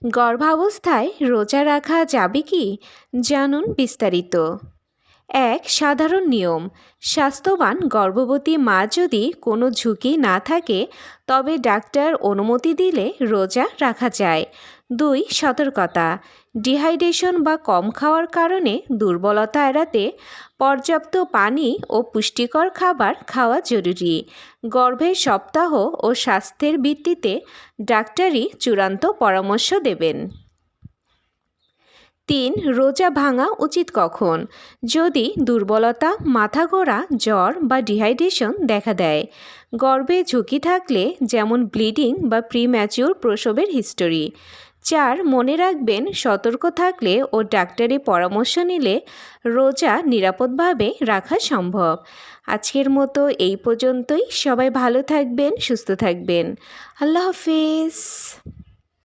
গর্ভাবস্থায় রোজা রাখা যাবে কি? জানুন বিস্তারিত। এক সাধারণ নিয়ম, স্বাস্থ্যবান গর্ভবতী মা যদি কোনো ঝুঁকি না থাকে তবে ডাক্তার অনুমতি দিলে রোজা রাখা যায়। দুই সতর্কতা, ডিহাইড্রেশন বা কম খাওয়ার কারণে দুর্বলতা এড়াতে পর্যাপ্ত পানি ও পুষ্টিকর খাবার খাওয়া জরুরি। গর্ভের সপ্তাহ ও স্বাস্থ্যের ভিত্তিতে ডাক্তারই চূড়ান্ত পরামর্শ দেবেন। তিন রোজা ভাঙা উচিত কখন? যদি দুর্বলতা, মাথা ঘোরা, জ্বর বা ডিহাইড্রেশন দেখা দেয়। গর্ভে ঝুঁকি থাকলে যেমন ব্লিডিং বা প্রিম্যাচিউর প্রসবের হিস্টোরি। চার মনে রাখবেন, সতর্ক থাকলে ও ডাক্তারি পরামর্শ নিলে রোজা নিরাপদভাবে রাখা সম্ভব। আজকের মতো এই পর্যন্তই। সবাই ভালো থাকবেন, সুস্থ থাকবেন। আল্লাহ হাফেজ।